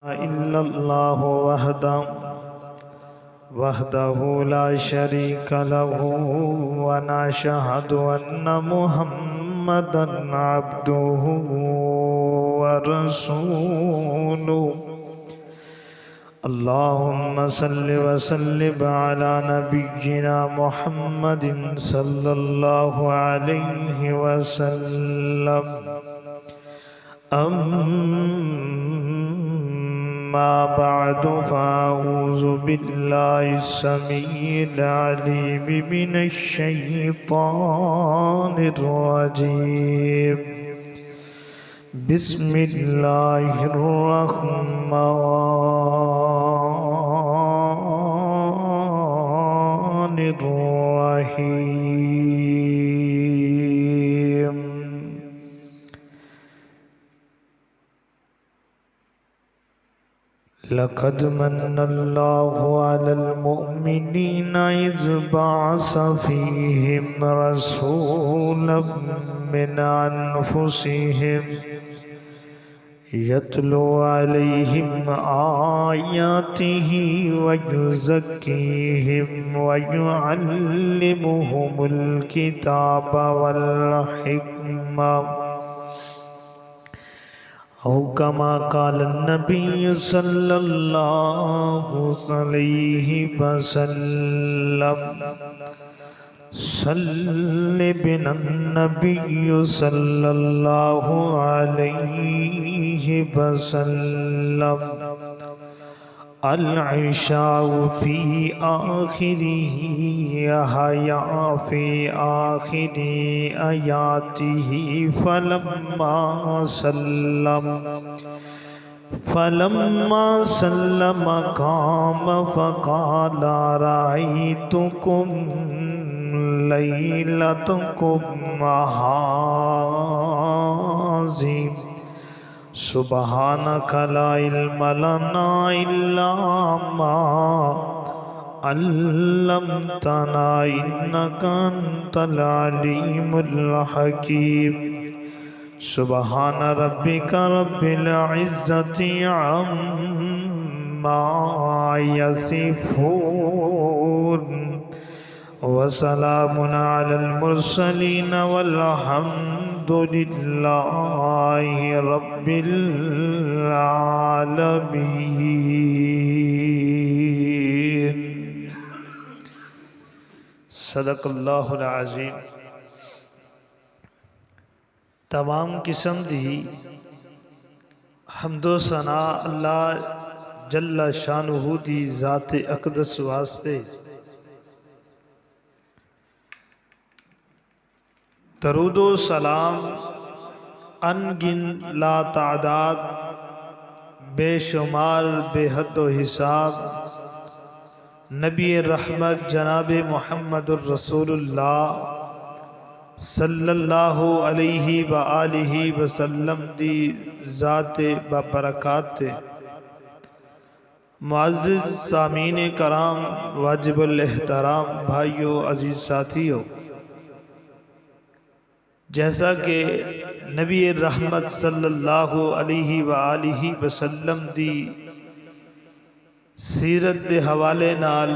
إلا الله وحده لا شريك له ونشهد أن محمدا عبده ورسوله اللهم صل وسلم على نبينا محمد صلى الله عليه وسلم أما بعد فأعوذ بالله السميع العليم من الشيطان الرجيم بسم الله الرحمن الرحيم لقد من الله على المؤمنين إذ بعث فيهم رسولا من أنفسهم يتلو عليهم آياته ويزكيهم ويعلمهم الكتاب والحكمة أو كما قال النبي صلى الله عليه وسلم صل بنا النبي صلى الله عليه وسلم العشاء في آخره حيا في آخر آياته فلما سلم قام فقال رأيتكم ليلتكم هذه سبحانك لا علم لنا إلا ما علمتنا إنك أنت العليم الحكيم سبحان ربك رب العزة عما يصفون وسلام على المرسلين والحمد لله رب العالمين صدق اللہ العظیم۔ تمام قسم دی حمد و ثنا اللہ جل شانہ دی ذات اقدس واسطے، درود و سلام انگن لا تعداد بے شمار بے حد و حساب نبی رحمت جناب محمد الرسول اللہ صلی اللہ علیہ وآلہ وسلم دی ذات ببرکات تے۔ معزز سامعین کرام، واجب الاحترام بھائیو، عزیز ساتھیو، جیسا کہ نبی رحمت صلی اللہ علیہ وآلہ وسلم دی سیرت دے حوالے نال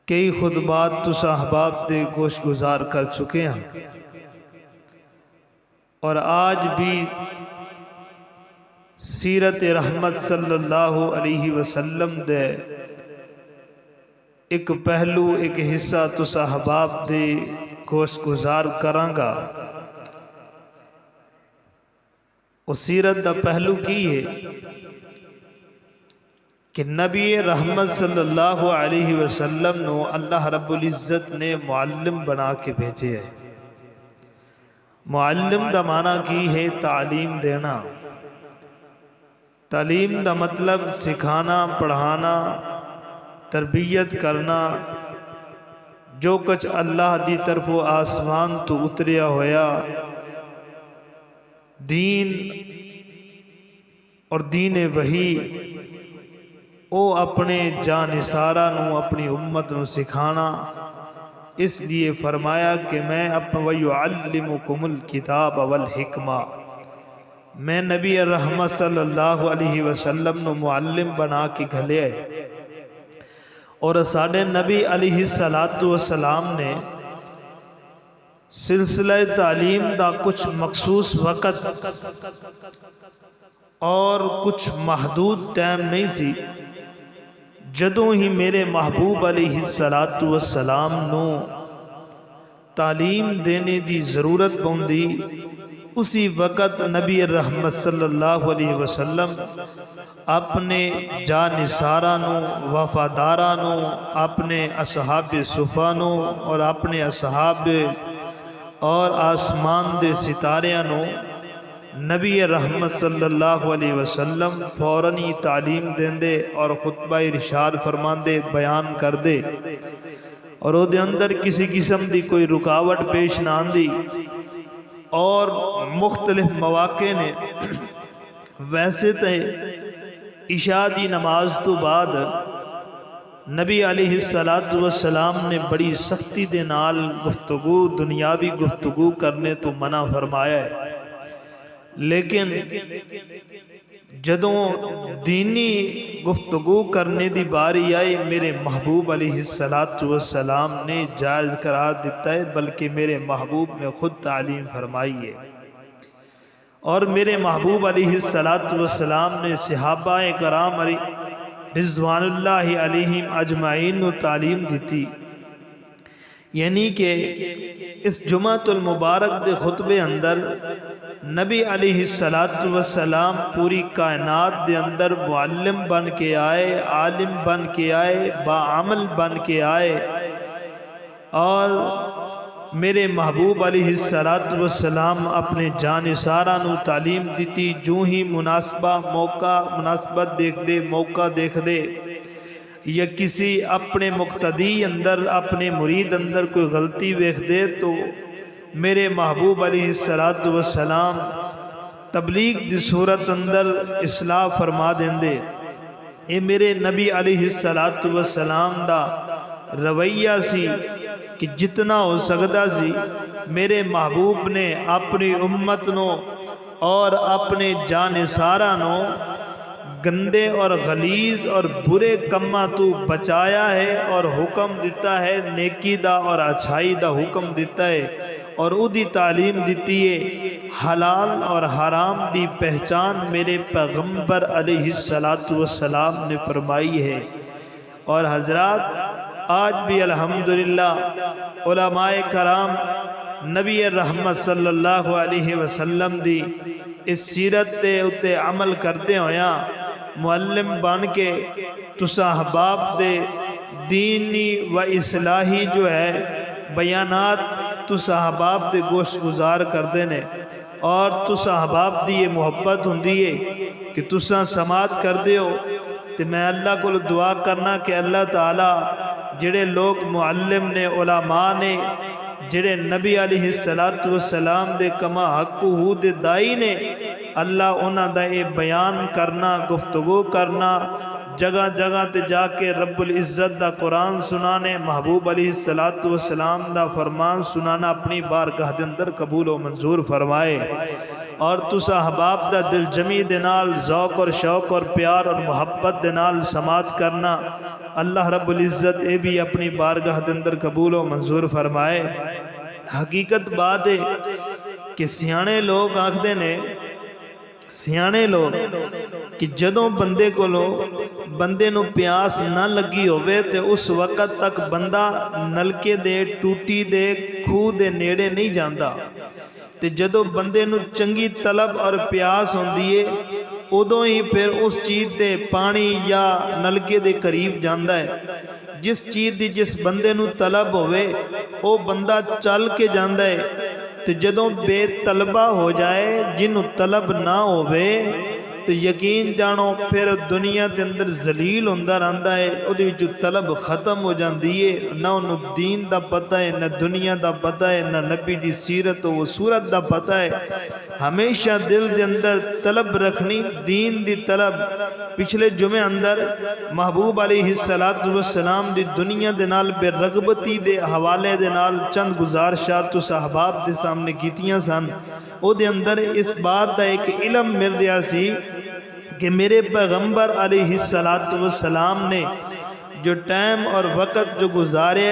کئی خطبات تسا احباب دے گوش گزار کر چکے ہیں، اور آج بھی سیرت رحمت صلی اللہ علیہ وسلم دے ایک پہلو، ایک حصہ تسا احباب دے گوش گزار کرانگا۔ اس سیرت دا پہلو کی ہے کہ نبی رحمت صلی اللہ علیہ وسلم نو اللہ رب العزت نے معلم بنا کے بھیجے ہے۔ معلم دا معنی کی ہے تعلیم دینا۔ تعلیم دا مطلب سکھانا، پڑھانا، تربیت کرنا، جو کچھ اللہ دی طرف آسمان تو اتریا ہویا دین اور دین وحی، او اپنے جانثارہ نو، اپنی امت نو سکھانا، اس لیے فرمایا کہ میں وَيُعَلِّمُكُمُ الْكِتَابَ وَالْحِكْمَةَ، میں نبی رحمت صلی اللہ علیہ وسلم نو معلم بنا کے گھلیا ہے اور ساڑھے نبی علیہ السلام نے سلسلہ تعلیم دا کچھ مخصوص وقت اور کچھ محدود ٹائم نہیں سی جدوں ہی میرے محبوب علیہ السلام نو تعلیم دینے دی ضرورت پوندی اسی وقت نبی رحمت صلی اللہ علیہ وسلم اپنے جانثارانوں وفادارانوں اپنے اصحاب صفانوں اور اپنے اصحاب اور آسمان دے ستاریانوں نبی رحمت صلی اللہ علیہ وسلم فوراً تعلیم دیں دے اور خطبہ ارشاد فرمان دے بیان کر دے اور وہ دے اندر کسی قسم دی کوئی رکاوٹ پیش نہ آندی اور مختلف مواقع نے ویسے تے عشاء دی نماز تو بعد نبی علیہ السلام نے بڑی سختی دے نال گفتگو دنیاوی گفتگو کرنے تو منع فرمایا ہے لیکن جدوں دینی گفتگو کرنے دی باری آئی میرے محبوب علیہ السلام نے جائز قرار دیتا ہے بلکہ میرے محبوب نے خود تعلیم فرمائی ہے اور میرے محبوب علیہ السلام نے صحابہ کرام رضوان اللہ علیہم اجمعین کو تعلیم دیتی یعنی کہ اس جمعۃ المبارک دے خطبے اندر نبی علیہ السلام پوری کائنات دے اندر معلم بن کے آئے عالم بن کے آئے باعمل بن کے آئے اور میرے محبوب علیہ السلام اپنے جانثاراں تعلیم دیتی جو ہی مناسبہ موقع مناسبت دیکھ دے موقع دیکھ دے یا کسی اپنے مقتدی اندر اپنے مرید اندر کوئی غلطی ویکھ دے تو میرے محبوب علیہ السلام تبلیغ دی صورت اندر اصلاح فرما دیں دے اے میرے نبی علیہ السلام دا رویہ سی کہ جتنا ہو سکتا سی میرے محبوب نے اپنی امت نو اور اپنے جانثاراں نو گندے اور غلیظ اور برے کماں تو بچایا ہے اور حکم دیتا ہے نیکی دا اور اچھائی دا حکم دیتا ہے اور اودی تعلیم دیتی ہے حلال اور حرام دی پہچان میرے پیغمبر علیہ السلام نے فرمائی ہے اور حضرات آج بھی الحمدللہ علماء کرام نبی رحمت صلی اللہ علیہ وسلم دی اس سیرت تے اتے عمل کرتے ہویا معلم بن کے تسا احباب دے دینی و اصلاحی جو ہے بیانات تسا احباب دے گوشت گزار کر دینے اور تسا احباب دی یہ محبت ہوندی ہے کہ تسا سماعت کر دیو تو میں اللہ کو دعا کرنا کہ اللہ تعالیٰ جڑے لوگ معلم نے علماء نے جڑے نبی علیہ السلام دے کما حق ہو دے دائی نے اللہ انہاں دا اے بیان کرنا گفتگو کرنا جگہ جگہ تے جا کے رب العزت دا قرآن سنانے محبوب علیہ السلام دا فرمان سنانا اپنی بارگاہ دے اندر قبول و منظور فرمائے اور تسا احباب دا دل جمی دے نال ذوق اور شوق اور پیار اور محبت دے نال سماعت کرنا اللہ رب العزت اے بھی اپنی بارگاہ دے اندر قبول و منظور فرمائے۔ حقیقت بات ہے کہ سیانے لوگ آکھدے نے سیانے لوگ کہ جدوں بندے کو بندے نو پیاس نہ لگی ہوئے تے اس وقت تک بندہ نلکے دے ٹوٹی دے کھو دے نیڑے نہیں جاندا تے جدوں بندے نو چنگی طلب اور پیاس ہوندی ہے ادوں ہی پھر اس چیز دے پانی یا نلکے دے قریب جاندا ہے جس چیز دی جس بندے نو طلب ہوئے او بندہ چل کے جاندا ہے تے جدوں بے طلبہ ہو جائے جنوں طلب نہ ہوئے تو یقین جانو پھر دنیا کے اندر ذلیل ہوندا رہندا ہے، اودے وچ طلب ختم ہو جاندی ہے، نہ انہوں دین دا پتہ ہے، نہ دنیا دا پتہ ہے، نہ نبی دی سیرت و صورت دا پتہ ہے۔ ہمیشہ دل دے اندر طلب رکھنی، دین دی طلب۔ پچھلے جمعے اندر محبوب علیہ السلام دی دنیا دے نال بے رغبتی دے حوالے دے نال چند گزارشات تو صحاباب دے سامنے کیتیاں سن۔ او دے اندر اس بات دا ایک علم مل رہا سی کہ میرے پیغمبر علیہ السلام نے جو ٹائم اور وقت جو گزارے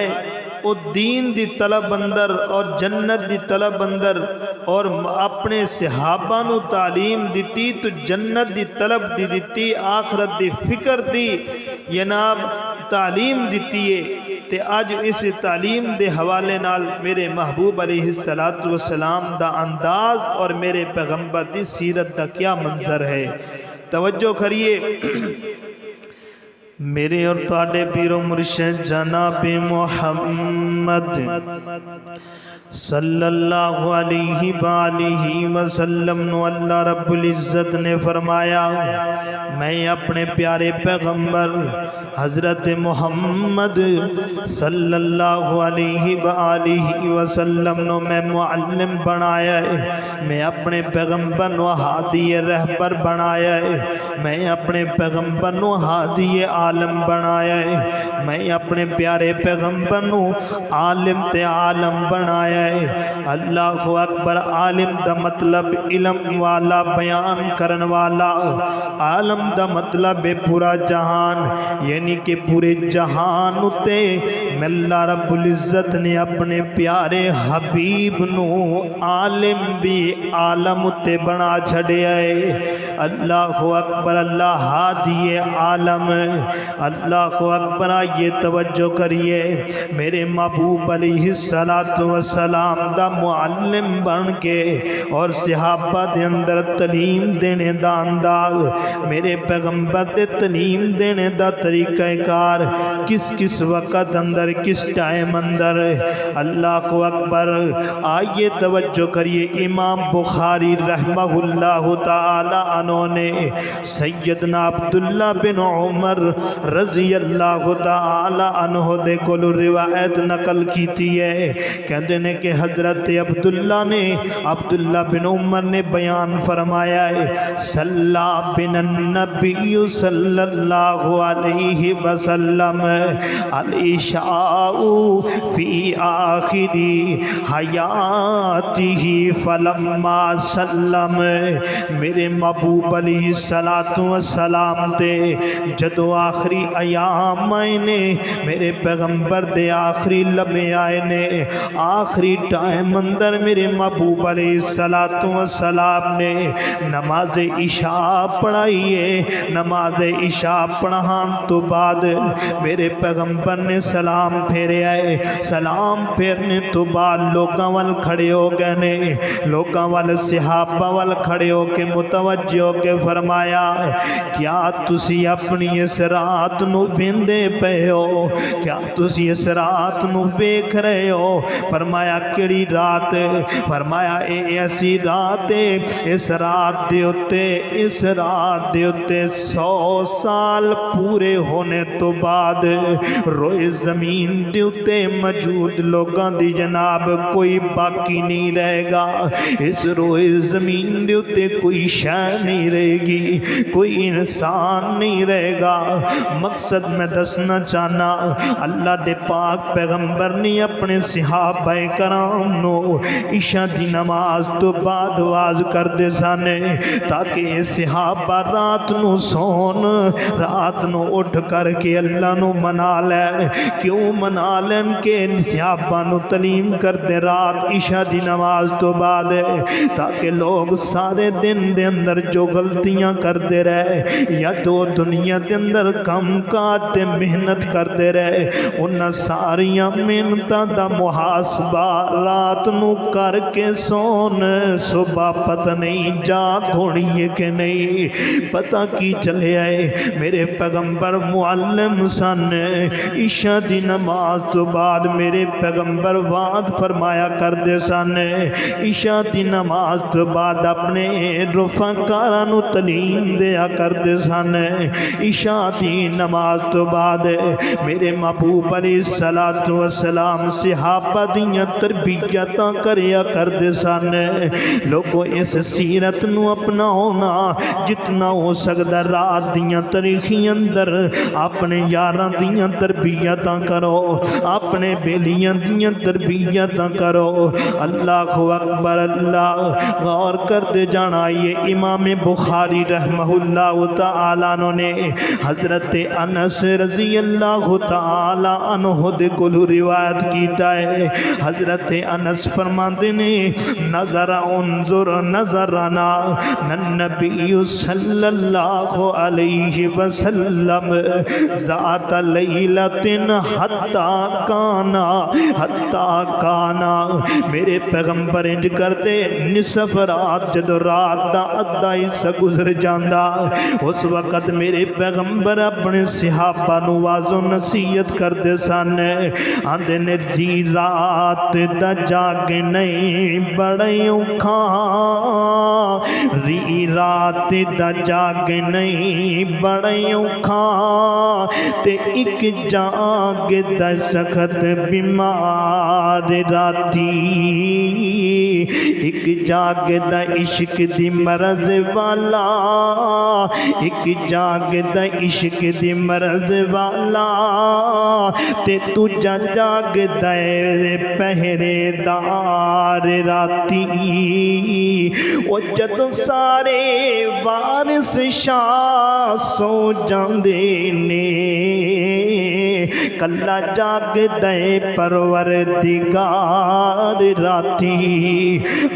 وہ دین دی طلب اندر اور جنت دی طلب اندر، اور اپنے صحابہ نو تعلیم دیتی تو جنت دی طلب دی دیتی، آخرت دی فکر دی جناب تعلیم دیتی ہے۔ تے آج اس تعلیم دے حوالے نال میرے محبوب علیہ السلام دا انداز اور میرے پیغمبر دی سیرت دا کیا منظر ہے، توجہ کریے۔ میرے اور تواڈے پیر و مرشد جناب محمد صلی اللہ علیہ وآلہ وسلم نو اللہ رب العزت نے فرمایا، میں اپنے پیارے پیغمبر حضرت محمد صلی اللہ علیہ وآلہ وسلم نو میں معلم بنایا ہے، میں اپنے پیغمبر نو ہادی رہبر بنایا ہے، میں اپنے پیغمبر نو ہادی عالم بنایا ہے، میں اپنے پیارے پیغمبر نو عالم تے عالم بنایا ہے۔ اللہ اکبر۔ عالم دا مطلب علم والا، بیان کرن والا۔ عالم دا مطلب پورا جہان، یعنی کہ پورے جہان تے اللہ رب العزت نے اپنے پیارے حبیب نو عالم بھی عالم تے بنا چھڑے آئے۔ اللہ اکبر۔ اللہ ہادی عالم۔ اللہ اکبر۔ یہ توجہ کریے، میرے محبوب علیہ السلام دا معلم بن کے اور صحابہ دے اندر تعلیم دینے دا انداز، میرے پیغمبر دے تعلیم دینے دا طریقہ کار کس کس وقت اندر، کس ٹائم اندر۔ اللہ اکبر۔ آئیے توجہ کریے، امام بخاری رحمہ اللہ تعالی عنہ نے سیدنا عبداللہ بن عمر رضی اللہ تعالی عنہ دے کولو روایت نقل کیتی ہے، کہتے ہیں کہ حضرت عبداللہ بن عمر نے بیان فرمایا ہے، صلی بنا النبی صلی اللہ علیہ وسلم العشاء فی آخر حیاتہ فلما سلم۔ میرے محبوب علیہ السلام دے جدو آخری ایام آئے نے، میرے پیغمبر دے آخری لمحے آئے نے، آخری ٹائم اندر میرے محبوب علیہ السلام نے نماز عشاء پڑھائی ہے۔ نماز عشاء پڑھان تو بعد میرے پیغمبر نے سلام پھیرے آئے۔ سلام پھیرنے تو بعد لوگاں وال کھڑے ہو گئے نے، لوگاں وال صحابہ وال کھڑے ہو کے متوجہ ہو کے فرمایا، کیا تسی اپنی اس رات نو ویندے پے ہو؟ کیا تسی اس رات نو ویکھ رہے ہو؟ فرمایا کیڑی رات؟ فرمایا اے ایسی رات ہے، اس رات دے اتے 100 سال پورے ہونے تو بعد روئے زمین دے اتے موجود لوگاں دی جناب کوئی باقی نہیں رہے گا۔ اس روئے زمین دے اتے کوئی شے نہیں رہے گی، کوئی انسان نہیں رہے گا۔ مقصد میں دسنا چاہنا، اللہ دے پاک پیغمبر نے اپنے صحابہ کرام نو عشاء دی نماز تو بعد واز کر دے سانے، تاکہ صحابہ رات نو سون، رات نو اٹھ کر کے اللہ نو منا لین۔ کیوں منا لین؟ کہ صحابہ نو تعلیم کر دے رات عشاء دی نماز تو بعد، تاکہ لوگ سارے دن دے اندر جو غلطیاں کر دے رہے یا دو دنیا دے اندر کم کاج تے محنت کر دے رہے، انہاں ساریاں محنتاں دا محاسبہ رات نو کر کے سون صبح پتہ نہیں جاگ ہونی ہے کہ نہیں پتہ کی چلے آئے میرے پیغمبر معلم سن عشاء دی نماز تو بعد میرے پیغمبر وعد فرمایا کردے سن عشاء دی نماز تو بعد اپنے رفقاء نو تعلیم دیا کردے سن عشاء دی نماز تو بعد میرے محبوب علیہ السلام صحابہ دیاں تربیتاں کریا کردے سن لوگوں اس سیرت نو اپنا ہونا جتنا ہو سکتا رات دیاں تاریخی اندر اپنے یاراں دیاں تربیتاں کرو اپنے بیلیاں دیاں تربیتاں کرو اللہ اکبر اللہ غور کردے جانا یہ امام بخاری رحمہ اللہ تعالیٰ نے حضرت انس رضی اللہ تعالی عنہ دے کولوں روایت کیتا ہے حضرت انس فرماندے نے نظر انظر نظرنا النبی صلی اللہ علیہ وسلم ذات لیلۃ حتی کانا میرے پیغمبر انج کردے نصف رات جدو رات دا ادھا حصہ گزر جاندا اس وقت میرے پیغمبر اپنے صحابہ نو واز و نصیحت کردے سن آندے نے جی رات دا جاگ نہیں بڑے اوکھا ری رات دا جاگ نہیں بڑے اوکھا تے ایک جاگ دا سخت بیمار راتی ایک جاگ دا عشق دی مرض والا ایک جاگ دا عشق دی مرض والا تے تجا جاگ دے پہرے دار راتی او جدوں سارے وارث شاہ سو جاندے نے کلا جاگ دے پروردگار راتی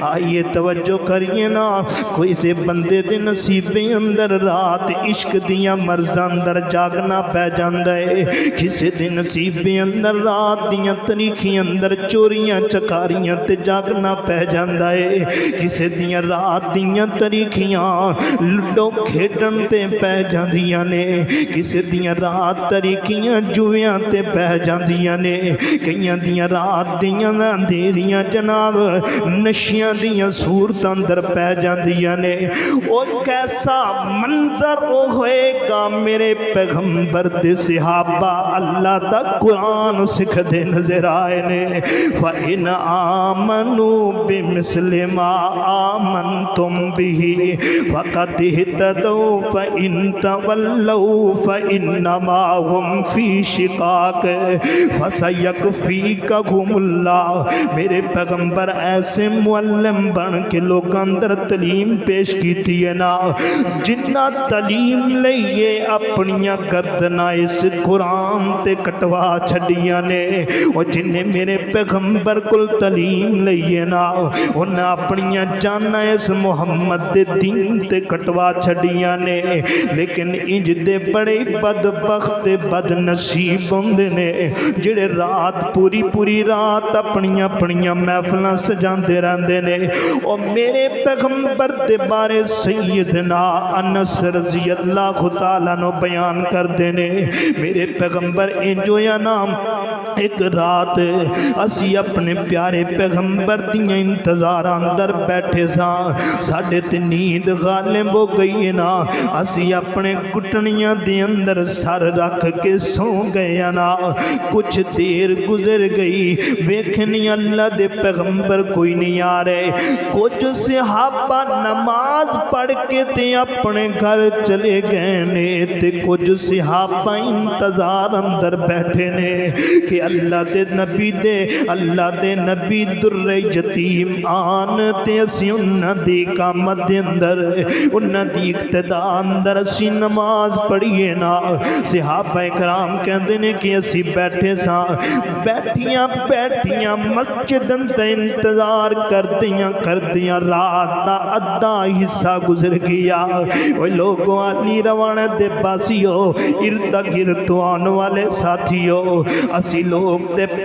آئیے توجہ کریے نا کوئی سے بندے دے نصیبے اندر رات عشق دیاں مرض اندر جاگنا پہ جاندے کسی دے نصیبے اندر رات دیاں تاریخی اندر چوریاں چکاریاں تے جاگنا پہ جاندے کسی دیاں رات دیاں تاریخیاں لڈو کھیڈن تے پہ جاندیاں نے کسی دیاں رات تاریخیاں جویاں تے پہ جاندیاں نے کئیاں دیاں رات دیاں اندھیریاں جناب نشیاں دیاں صورت اندر پہ جاندیاں نے او کیسا منظر ہوئے گا میرے پیغمبر دے صحابہ اللہ دا قرآن سکھ دے نظر آئے نے فَإِنْ آمَنُوا بِمِثْلِ مَا آمَنْتُمْ بِهِ فَقَدْ اهْتَدَوْا فَإِنْ تَوَلَّوْا فَإِنَّمَا هُمْ فِي شِقَاقٍ فَسَيَكْفِيكَهُمُ اللَّهُ میرے پیغمبر ایسے معلم بن کے لوگ اندر تعلیم پیش کیتی ہے نا جنہ تعلیم لئیے اپنیاں گردناں اس قرآن تے کٹوا چھڑیاں نے اور جنہیں میرے پیغمبر کل تعلیم لئیے نا انہیں اپنیاں جانا اس محمد دے دین تے کٹوا چھڑیاں نے لیکن انج دے بڑے بدبخت بد نصیب ہوندے نے جڑے رات پوری پوری رات اپنیاں محفلاں سجاندے رہندے نے اور میرے پیغمبر دے بارے سیدنا انس رضی اللہ تعالیٰ نو بیان کر دینے میرے پیغمبر انجو یا نام ایک رات اسی اپنے پیارے پیغمبر دیاں انتظار اندر بیٹھے سا ساڑھے تے نیند غالب ہو گئی نا اسی اپنے گھٹنیاں دے اندر سر رکھ کے سو گئے نا کچھ دیر گزر گئی ویکھنی اللہ دے پیغمبر کوئی نہیں آ رہے کچھ صحابہ نماز پڑھ کے تے اپنے گھر چلے گئے نے تے کچھ صحابہ انتظار اندر بیٹھے نے کہ اللہ دے نبی در یتیم آن تے اسی انہاں دی قامت دے اندر انہاں دی اقتداء اندر اسی نماز پڑھیے نا صحابہ اکرام کہندے نے کہ اسی بیٹھے سا بیٹھیاں مسجد اندر انتظار کردیاں رات دا ادھا حصہ گزر گیا وہ لوگوں آلی روانہ دے باسیو ارد گرد آن والے ساتھیو اسی لوگ دے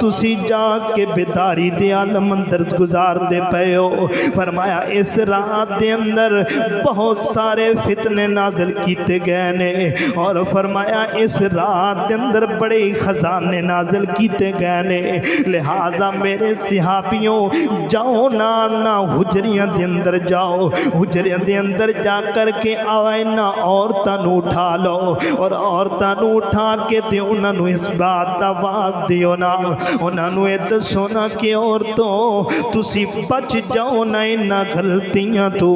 تسی جا کے بیداری دے عالم اندر گزار دے پئے ہو۔ فرمایا اس رات دے اندر بہت سارے فتنے نازل کیتے گئے نے، اور فرمایا اس رات دے اندر بڑے خزانے نازل کیتے گئے نے، لہذا میرے صحابیوں جاؤ نہ حجریاں دے اندر جاؤ، حجریاں دے اندر جا کر کے آوائے نہ عورتاں نو اٹھا لو، اور عورتاں نو اٹھا کے تے انہاں نو اس بات دا آواز دیو نا، انہاں نو اے دسو نا کہ عورتوں تسی بچ جاؤ نا انہاں غلطیاں تو۔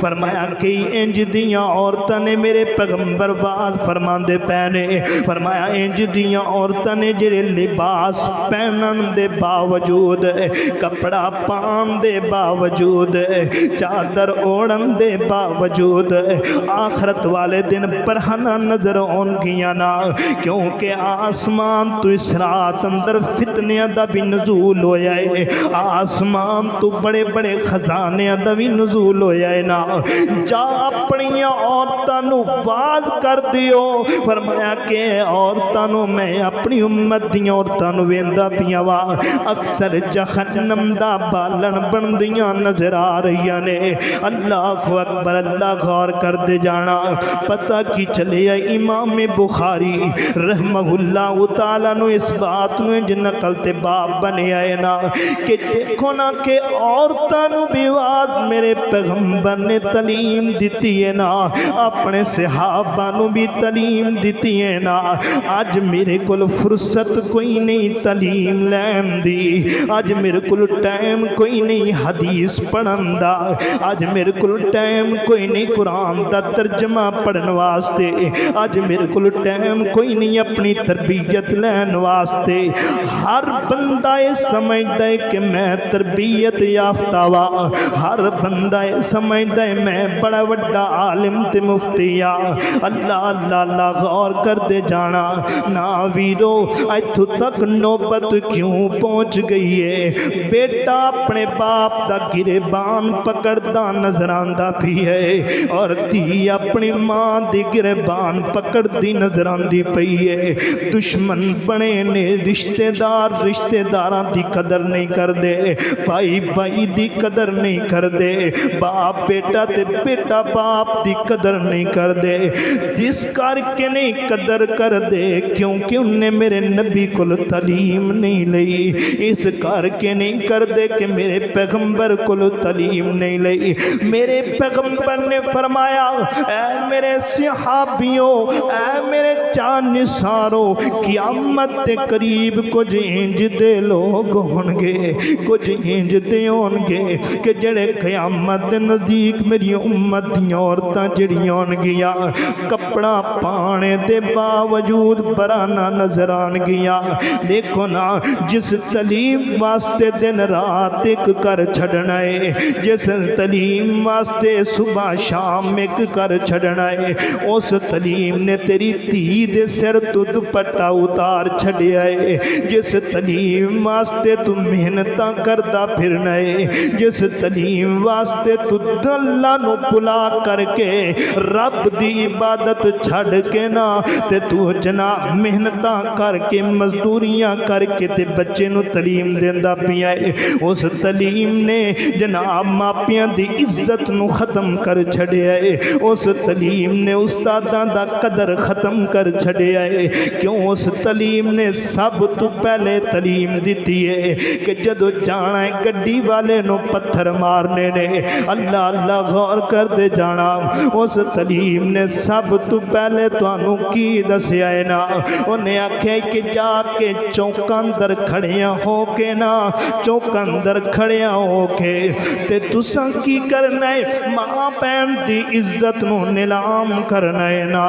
فرمایا کہ انج دیاں عورتاں نے میرے پیغمبر بات فرمان دے پہنے، فرمایا انج دیاں عورتاں نے جڑے لباس پہنن دے باوجود، کپڑا پان دے باوجود، چادر اوڑن دے باوجود آخرت والے دن برہنہ نظر آن گیا نا، کیونکہ آسمان تو اس رات اندر فتنیاں دا بھی نزول ہو جائے، آسمان تو بڑے بڑے خزانے دا بھی نزول ہو جائے نا، جا اپنی عورتاں نو باز کر دیو۔ فرمایا کہ عورتاں نو میں اپنی امت دی عورتاں نو ویندا پیاں وا اکثر جہنم دا بالن بندیاں نظر آ رہی نے۔ اللہ اکبر، اللہ غور کر دے جانا، پتہ کی چلے امام بخاری رحمہ اللہ تعالیٰ نو اس بات نو انج نقل تے باب بنے آئے نا کہ دیکھو نا کہ عورتاں نو بھی وعد میرے پیغمبر نے تعلیم دیتی ہے نا، اپنے صحابہ نو بھی تعلیم دیتی ہے نا۔ آج میرے کل فرصت کوئی نہیں تعلیم لین دی، آج میرے کل ٹائم کوئی نہیں حدیث پڑھن دا، آج میرے کل ٹائم کوئی نہیں قرآن دا ترجمہ پڑھن واسطے، آج میرے کل ٹائم کوئی نہیں اپنی تربیت لین واسطے۔ ہر بندہ سمجھدا ہے کہ میں تربیت یافتہ وا، ہر بندہ سمجھدا ہے میں بڑا وڈا عالم تے مفتی آ۔ اللہ اللہ اللہ غور کر دے جانا نا ویرو، ایتھوں تک نوبت کیوں پہنچ گئی ہے؟ بیٹا اپنے باپ دا گریبان پکڑدا نظر آندا پئی ہے، اور دھی اپنی ماں دی گریبان پکڑدی نظر آندی پئی ہے۔ دشمن بنے نے، رشتہ داراں دی قدر نہیں کردے، بھائی بھائی دی قدر نہیں کردے، باپ بیٹا تے بیٹا باپ دی قدر نہیں کردے۔ جس کر کے نہیں قدر کردے کیونکہ انہیں میرے نبی کو تعلیم نہیں لئی، اس کر کے نہیں کردے کہ میرے پیغمبر کو تعلیم نہیں لئی۔ میرے پیغمبر نے فرمایا اے میرے صحابیوں، اے میرے جان نثاروں، قیامت کے قریب کچھ انج دے لوگ ہونگے، کچھ انج دے ہونگے کہ جڑے قیامت دے نزدیک میری امت دی عورتاں جڑیاں ہونگیاں کپڑا پانے دے باوجود برانہ نظر آن گیا۔ دیکھو نا جس تعلیم واسطے دن رات ایک کر چھڑنا ہے، جس تعلیم واسطے صبح شام ایک کر چھڑنا ہے، اس تعلیم نے تیری دھی دے سر تو دوپٹہ اتار چھڑیا ہے، جس تعلیم واسطے تو محنتاں کردا پھرنا ہے، جس تعلیم واسطے تو اللہ نو بلا کر کے رب دی عبادت چھڑ کے نا تے تو جناب محنتاں کر کے مزدوریاں کر کے تے بچے نو تعلیم دیندا پیا ہے، اس تعلیم نے جناب ماپیاں دی عزت نو ختم کر چھڑیا ہے، اس تعلیم نے استاداں دا قدر ختم کر چھڑیا ہے۔ کیوں؟ اس تعلیم نے سب تو پہلے تعلیم دیتی ہے کہ جدو جانا ہے گڈی والے نو پتھر مارنے نے، اللہ اللہ غور کر دے جانا، اس تعلیم نے سب تو پہلے توانوں کی دسیا ہے نا، انہیں آکھے کہ جا کے چوکاں در کھڑیاں ہو کے نا، چوکاں در کھڑیاں ہو کے تے تساں کی کرنا ہے؟ ماں بہن دی عزت نو نیلام کرنا ہے نا۔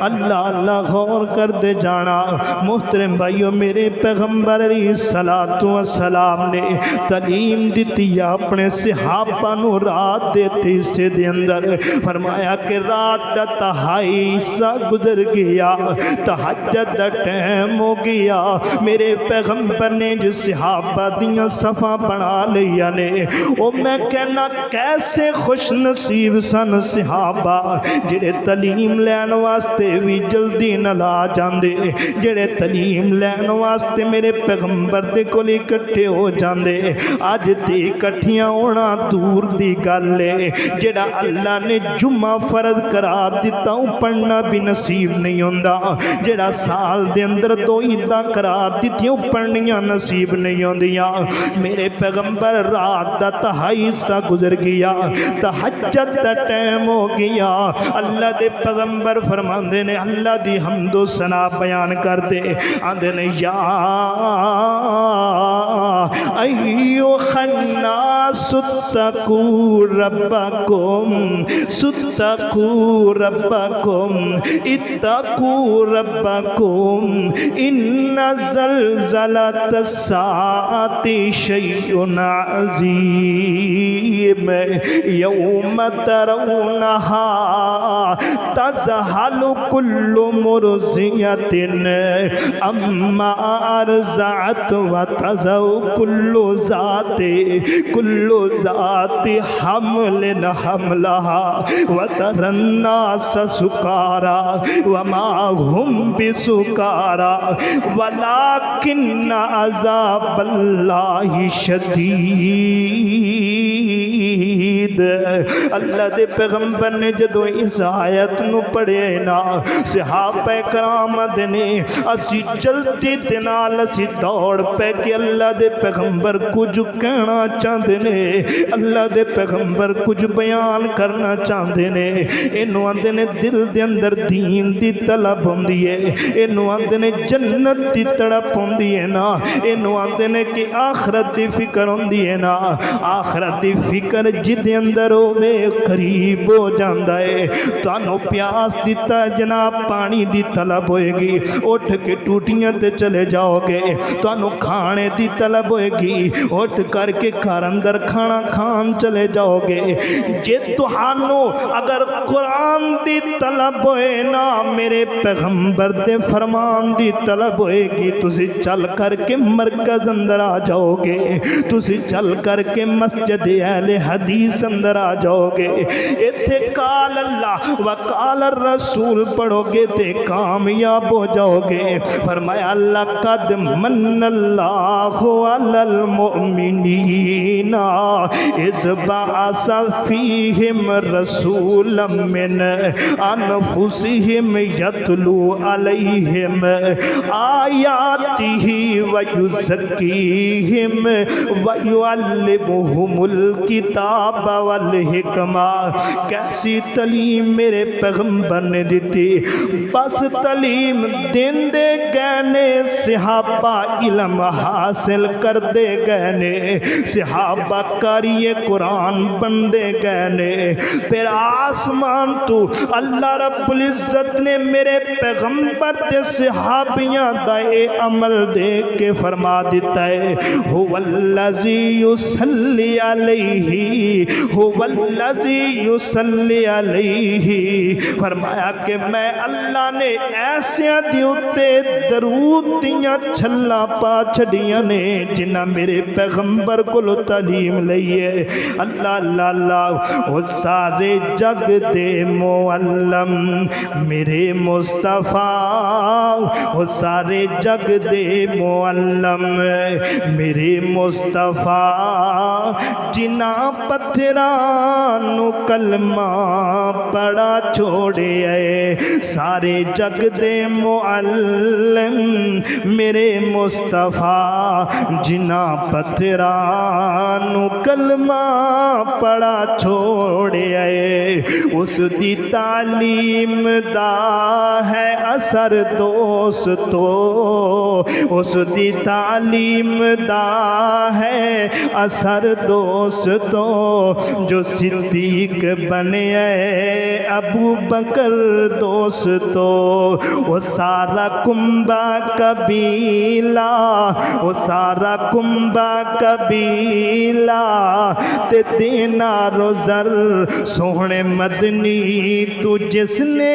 اللہ اللہ غور کر دے جانا، محترم بھائیو، میرے پیغمبر علیہ السلام نے تعلیم دیتی اپنے صحابہ نو رات دیتے سے دے اندر، فرمایا کہ رات دا تہائی سا گزر گیا، تہجد دا ٹائم ہو گیا، میرے پیغمبر نے جو صحابہ دیاں صفحہ بنا لیا نے، او میں کہنا کیسے خوش نصیب سن صحابہ جڑے تعلیم لین واسطے بھی جلدی نال آ جاندے جڑے تعلیم لین واسطے میرے پیغمبر دے کول اکٹھے ہو جاندے اج تے اکٹھیاں ہونا دور دی گل ہے جڑا اللہ نے جمعہ فرض قرار دیتا ہوں پڑھنا بھی نصیب نہیں ہوندا جڑا سال دے اندر دو عیداں قرار دتیاں پڑھنیاں نصیب نہیں ہوندیاں میرے پیغمبر رات دا تہائی حصہ گزر گیا تہجد دا ٹائم ہو گیا اللہ دے پیغمبر فرماندے نے اللہ دی حمد و ثنا بیان کر دے آندے نے یا ایوہ الناس اتقوا ربکم ستقوا ربکم اتقوا ربکم ان زلزلۃ الساعۃ شیء عظیم یوم ترونہا تذہل کل مرضیۃ اما ارضعت وتضع کل ذات حمل حملها وترى الناس سکارى وما هم بسکارى ولكن عذاب الله شدید اللہ دے پیغمبر نے جدو اس آیت نو پڑھے نا صحابہ کرام نے اسی جلدی دے نال اسی دوڑ پہ کہ اللہ دے پیغمبر کچھ کہنا چاہتے نے اللہ دے پیغمبر کچھ بیان کرنا چاہتے نے انہوں آندے نے دل دے اندر دین دی طلب ہوندی ہے انہوں آندے نے جنت دی تڑپ ہوندی ہے نا انہوں آندے نے کہ آخرت دی فکر ہوندی ہے نا آخرت دی فکر جدے اندر ہوئے قریب ہو جاندہ ہے تانوں پیاس دیتا جناب پانی دی طلب ہوئے گی اٹھ کے ٹوٹیاں تے چلے جاؤ گے تانوں کھانے دی طلب ہوئے گی اٹھ کر کے گھر اندر کھانا کھان چلے جاؤ گے جے تہانوں اگر قرآن دی طلب ہوئے نا میرے پیغمبر دے فرمان دی طلب ہوئے گی تسی چل کر کے مرکز اندر آ جاؤ گے تسی چل کر کے مسجد اہل حدیث اندر آ جاؤ گے ایتھے قال اللہ وقال الرسول پڑھو گے تے کامیاب ہو جاؤ گے فرمایا لقد من اللہ علی المؤمنین اذ بعث فیہم رسولا من انفسہم یتلو علیہم آیاتہ ویزکیہم ویعلمہم الکتاب والحکمہ کیسی تعلیم میرے پیغمبر نے دیتی بس تعلیم دین دے گئے صحابہ علم حاصل کر دے گئے صحابہ قاری قرآن بن دے گئے پھر آسمان تو اللہ رب العزت نے میرے پیغمبر دے صحابیاں دائے عمل دے کے فرما دیتا ہے هو الذی یصلی علیہ هو الذی یصلی علیہ فرمایا کہ میں اللہ نے ایسے دیوتے درود دیاں چھلا پا چھڑیاں نے جنہ میرے پیغمبر کو تعلیم لئیے اللہ اللہ اللہ وہ سارے جگ دے معلم میرے مصطفیٰ وہ سارے جگ دے معلم میرے مصطفیٰ جنہ پتھرانو کلمہ پڑا چھوڑے آئے سارے جگ دے معلم میرے مصطفیٰ جنہ پتھرانو کلمہ پڑا چھوڑے آئے اس دی تعلیم دا ہے اثر دوستو اس دی تعلیم دا ہے اثر دوستو جو صدیق بنے ابو بکر دوستو وہ سارا کنبہ قبیلہ وہ سارا کنبہ قبیلہ تے دینار و زر سوہنے مدنی تو جس نے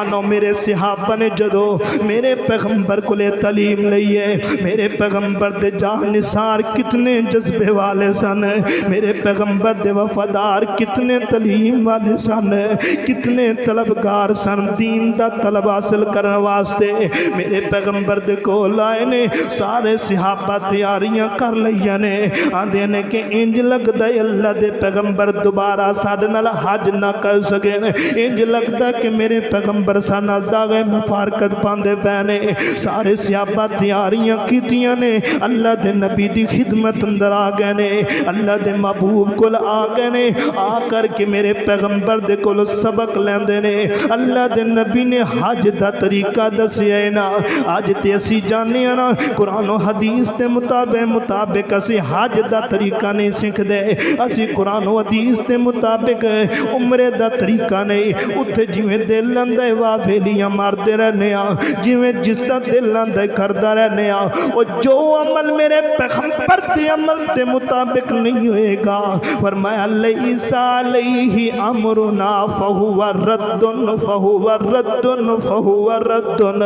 مانو میرے صحابہ نے جدو میرے پیغمبر کو لے تعلیم لئیے، میرے پیغمبر دے جان نثار کتنے جذبے والے سن، میرے پیغمبر دے وفادار کتنے تعلیم والے سن، کتنے طلبگار سن دین دا طلب حاصل کرنے واسطے۔ میرے پیغمبر دے کول آئے نے سارے صحابہ تیاریاں کر لئیاں نے، آندے نے کہ انج لگدا ہے اللہ دے پیغمبر دوبارہ ساڈے نال حج نہ کر سکے، انج لگدا کہ میرے پیغمبر سانا داغے مفارقت پاندے پینے۔ سارے صحابہ تیاریاں کیتیاں نے، اللہ دے نبی دی خدمت اندر آ گئے نے، اللہ دے محبوب کول آ گئے نے، آ کر کے میرے پیغمبر دے کول سبق لیندے نے۔ اللہ دے نبی نے حج دا طریقہ دسیا ہے نا، آج تے اسی جانے نا قرآن و حدیث دے مطابق اسی حج دا طریقہ نہیں سکھ دے، اسی قرآن و حدیث دے مطابق عمرے دا طریقہ نہیں، اتھے جویں دل لندے وابیلیاں ماردے رہنے آ، جویں جس دا دل لندے کردہ رہنے آ، اور جو عمل میرے پیغمبر دے عمل دے مطابق نہیں ہوئے گا، فرمایا لیسا علیہ امرنا فہو ردن فہو ردن فہو ردن،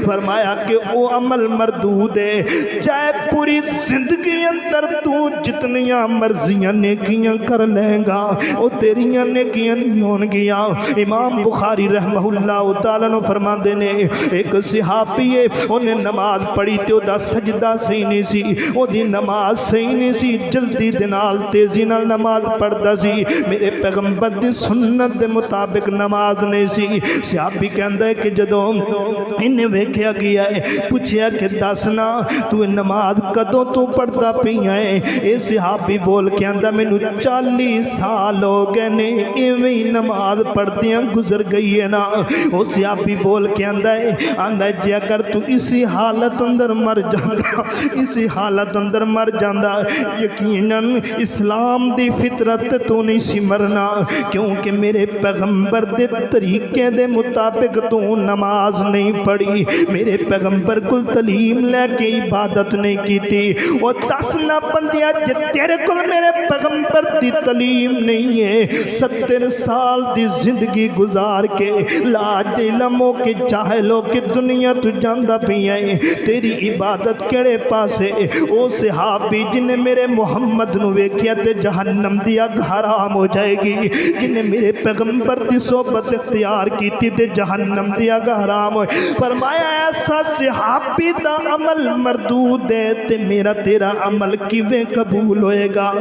فرمایا کہ وہ عمل مردود ہے، چاہے پوری زندگی اندر تو جتنیاں مرضیاں نیکیاں کر لیں گا وہ تیریاں نیکیاں نہیں ہون گیا۔ امام بخاری رحمہ اللہ تعالیٰ نے فرما دینے ایک صحابی ہے، انہیں نماز پڑھی تے دا سجدہ صحیح نہیں سی، وہ دی نماز صحیح نہیں سی، جلدی دنال تیزی نال نماز پڑھدا سی، میرے پیغمبر دی سنت دے مطابق نماز نہیں سی۔ صحابی کہندا ہے کہ جدوں انہیں ویکھیا گیا ہے پوچھیا کہ دسنا تو نماز کدوں تو پڑھدا پیا ہے؟ اے صحابی بول کے آندا مینوں 40 سال ہو گئے نے ایویں نماز پڑھدیاں گزر گئی ہے نا۔ او صحابی بول کے آندا ہے جے اگر تو اسی حالت اندر مر جاندا، اسی حالت اندر مر جاندا، یقیناً اسلام دی فطرت تو نہیں سی مرنا، کیونکہ میرے پیغمبر دے طریقے دے مطابق تو نماز نہیں پڑھی، میرے پیغمبر کو تعلیم لے کے عبادت نہیں کیتی۔ وہ دسنا بندیا جے تیرے کو میرے پیغمبر دی تعلیم نہیں ہے، 70 سال دی زندگی گزار کے لاج علموں کے جاہلوں کے دنیا تو جاندہ بھی آئے، تیری عبادت کیڑے پاسے؟ او صحابی جنہیں میرے محمد نو ویکھیا تے جہنم دیا حرام ہو جائے گی، جنہیں میرے پیغمبر دی صحبت اختیار کیتی تے جہنم دیا حرام ہو۔ فرمایا ایسا صحابی دا عمل مردود ہے تے میرا تیرا عمل کیویں قبول ہوئے گا؟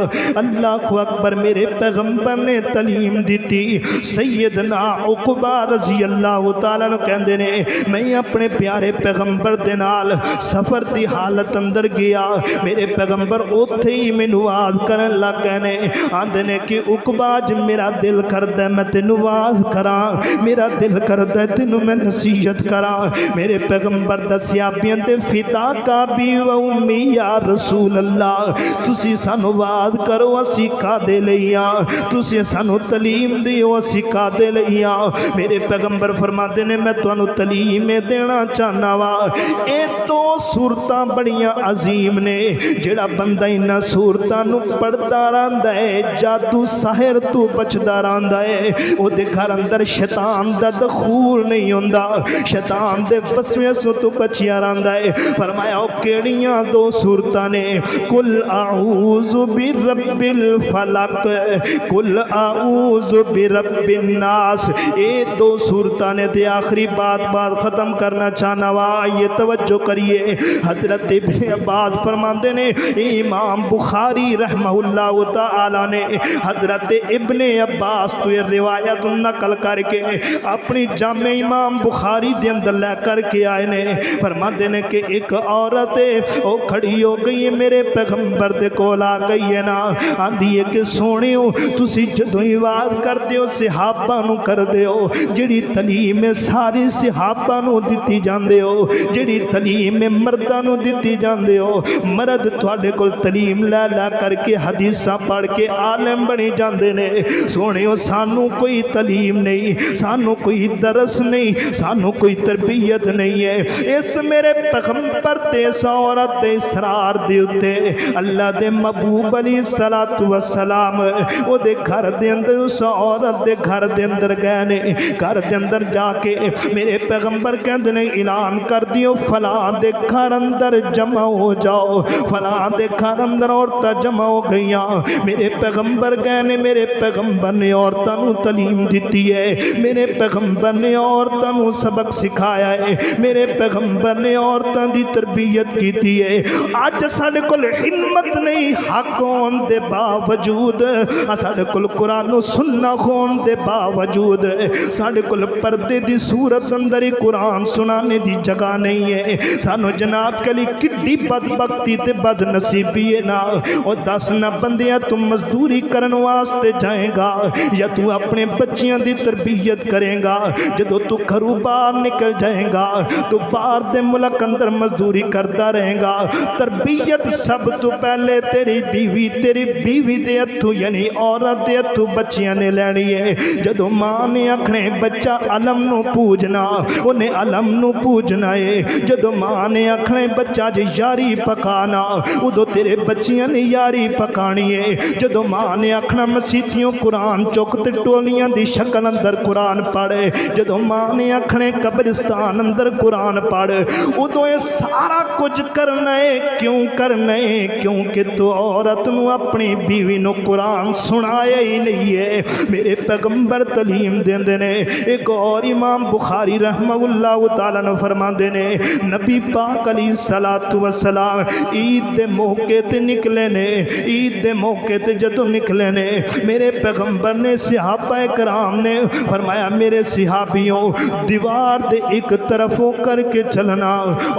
اللہ اکبر۔ میرے پیغمبر نے تعلیم دیتی۔ سیدنا عقبہ رضی اللہ تعالیٰ نے کہندے نے میں اپنے پیارے پیغمبر دے نال سفر دی حالت اندر گیا، میرے پیغمبر اوتھے ہی مینوں واز کرن لگ گئے نے، آندے نے کہ عقبہ اج میرا دل کردا ہے میں تینوں واز کراں، میرا دل کردا ہے تینوں میں نصیحت کراں۔ میرے پیغمبر دسیا پیندے فدا کا بھی و امی یا رسول اللہ، تسی سانو واز کرو اسی کا دے لئیاں، تسی سانو تعلیم دیو اسی کا دے لئیاں۔ میرے پیغمبر فرماتے نے میں تانوں تعلیم دینا چاہنا وا، اے دو صورتاں بڑیاں عظیم نے، جڑا بندہ انہاں صورتاں نو پڑھدا رہندا ہے جادو ساحر تو بچدا رہندا ہے، او دے گھر اندر شیطان دا دخول نہیں ہوندا، شیطان دے وسوسے تو بچیا رہندا ہے۔ فرمایا او کیڑیاں دو صورتاں نے؟ قل اعوذ برب الفلق، قل اعوذ برب الناس، اے دو صورتاں نے۔ تے آخری بات ختم کرنا چاہنا وا، یہ توجہ کریے، حضرت ابن عباس فرماندے نے امام بخاری رحمہ اللہ تعالی نے حضرت ابن عباس تو یہ روایت نقل کر کے اپنی جامع امام بخاری دے اندر لے کر کے آئے نے، فرماندے نے کہ ایک عورت او کھڑی ہو گئی ہے میرے پیغمبر دے کول آ گئی ہے نا، آندھی ہے کہ سونیو تسی جدوں آواز کر دیو صحابہ نو کر دیو، جڑی تعلیم ساری صحابہ نو دتی جاندے ہو، جڑی تعلیم مرداں نو دتی جاندے ہو، مرد تواڈے کول تعلیم لے لے کر کے حدیثاں پڑھ کے عالم بنی جاندے نے۔ سونیو سانو کوئی تعلیم نہیں، سانو کوئی درس نہیں، سانو کوئی تربیت نہیں ہے۔ اس میرے پیغمبر تے اس عورت دے اسرار دے اتے اللہ دے محبوب علیہ السلام او دے گھر دے اندر اس عورت دے گھر دے اندر گئے نے، گھر دے اندر اندر جا کے میرے پیغمبر کہندے نے اعلان کر دیو فلاں دے گھر اندر جمع ہو جاؤ، فلاں دے گھر اندر عورتاں جمع ہو گئیاں، میرے پیغمبر گئے نے، میرے پیغمبر نے عورتاں نو تعلیم دیتی ہے، میرے پیغمبر نے عورتاں نو سبق سکھایا ہے، میرے پیغمبر نے عورتاں دی تربیت کیتی ہے۔ اج ساڈے کول ہمت نہیں حق ہون دے باوجود، ساڈے کول قرآن و سننا ہون دے باوجود، ساڈے کول پردے دی صورت اندر ہی قرآن سنانے دی جگہ نہیں ہے۔ سانو جناب کلی کڈی بدبختی تے بد نصیبی ہے نا۔ او دس نہ بندیاں تم مزدوری کرن واسطے جائیں گا یا تو اپنے بچیاں دی تربیت کریں گا؟ جدو تو گھروں باہر نکل جائیں گا تو باہر دے ملک اندر مزدوری کرتا رہیں گا۔ تربیت سب تو پہلے تیری بیوی دے ہتھوں یعنی عورت دے ہتھوں بچیاں نے لینی ہے۔ جدو ماں نے آکھنے بچہ علم نو پوجنا، انہیں علم نو پوجنا ہے۔ جدو ماں نے آکھنے بچہ جی یاری پکانا، ادو تیرے بچیاں نے یاری پکانی ہے۔ جدو ماں نے آکھنا مسیتیوں قرآن چوک تے ٹولیاں دی شکل اندر قرآن پڑھے، جدو ماں نے آکھنے قبرستان اندر قرآن پڑھ، ادو یہ سارا کچھ کرنا ہے۔ کیوں کرنا ہے؟ کیونکہ تو عورت نو اپنی بیوی نو قرآن سنایا ہی نہیں ہے۔ میرے پیغمبر تعلیم دیندے نے۔ ایک اور امام بخاری رحمہ اللہ تعالیٰ نے فرماندے نے، نبی پاک علیہ السلام عید دے موقع تے نکلے نے، عید دے موقع تے جدو نکلے نے، میرے پیغمبر نے صحابہ کرام نے فرمایا میرے صحابیوں دیوار دے ایک طرف ہو کر کے چلنا۔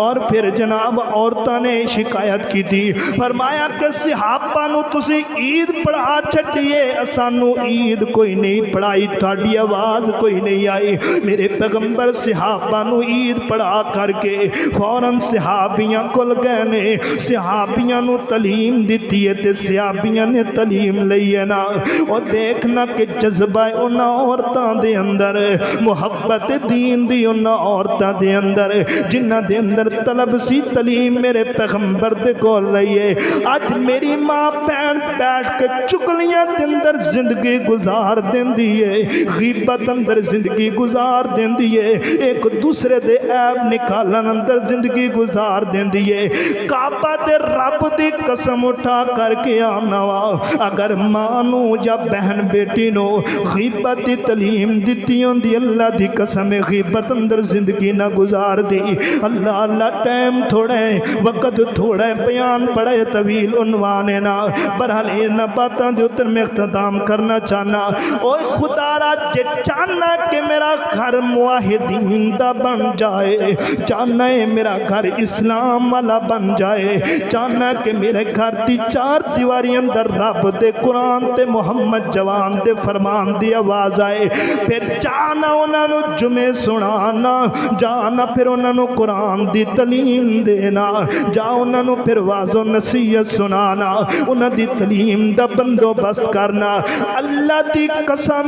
اور پھر جناب عورتاں نے شکایت کی تھی، فرمایا کہ صحابہ نو تسی عید پڑھا چھٹیے، سانو عید کوئی نہیں پڑھائی، تھاڑی آواز کوئی نہیں آئی۔ میرے پیغمبر صحابہ نو عید پڑھا کر کے فوراً صحابیاں کل گئے نے، صحابیاں نو تعلیم دیتی ہے تے صحابیاں نے تعلیم لئی ہے نا۔ اور دیکھنا کہ جذبہ انہاں عورتاں دے اندر، محبت دین دی انہاں عورتاں دے اندر، جنہ دے اندر طلب سی تعلیم میرے پیغمبر دے کول رہی ہے۔ آج میری ماں بہن بیٹھ کے چگلیاں دے اندر زندگی گزار دیندی ہے، غیبت اندر زندگی گزار دیندی ہے، ایک دوسرے دے عیب نکالن اندر زندگی گزار دیندی ہے۔ کعبہ دے رب دی قسم اٹھا کر کے آنا وا، اگر ماں نو یا بہن بیٹی نو غیبت دی تعلیم دیتی ہوندی، اللہ دی قسم غیبت اندر زندگی نہ گزار دی۔ اللہ اللہ ٹائم تھوڑا ہے، وقت تھوڑا ہے، بیان پڑے طویل عنوان ہے نا، برحال نہ باتاں دے اتر میں اختتام کرنا چاہنا۔ اوہ خدا را جے چاہنا کہ میرا گھر موحدین دا بن جائے، چاہنا ہے میرا گھر اسلام والا بن جائے، چاہنا کہ میرے گھر دی چار دیواری اندر رب دے قرآن تے محمد جوان دے فرمان دی آواز آئے، پھر جانا انہاں نو جمعے سنانا، جانا پھر انہاں نو قرآن دی تعلیم دینا، جا انہاں نو پھر واضح و نصیحت سنانا، انہاں دی تعلیم دا بندوبست کرنا۔ اللہ دی قسم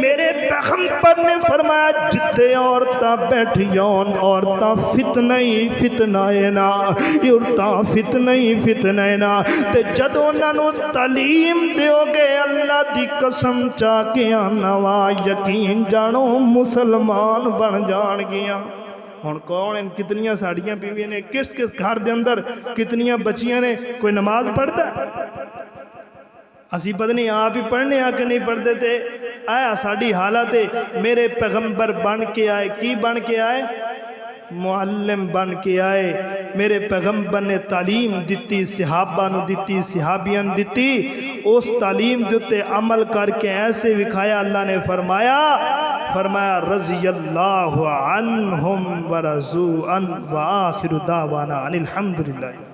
میرے پیغمبر نے فرمایا جتے عورتاں بیٹھیاں عورتاں فتنہ ہی فتنہ ہے نا، عورتاں فتنہ ہی فتنہ ہے نا، تے جدو انہاں نو تعلیم دیو گے اللہ دی قسم چاہ کے آنا وا یقین جانو مسلمان بن جان گیاں۔ ہن کون ان کتنیاں ساڑیاں بیویاں نے، کس کس گھر دے اندر کتنیاں بچیاں نے، کوئی نماز پڑھتا ہے؟ اسی پتہ نہیں آپ ہی پڑھنے آ کے نہیں پڑھتے تھے، آیا ساڑی حالت ہے۔ میرے پیغمبر بن کے آئے، کی بن کے آئے؟ معلم بن کے آئے۔ میرے پیغمبر نے تعلیم دیتی، صحابہ نو دیتی، صحابیاں دیتی، اس تعلیم دیتے عمل کر کے ایسے وکھایا۔ اللہ نے فرمایا رضی اللہ عنہم ورضوا عنہ وآخر دعوانا ان الحمدللہ۔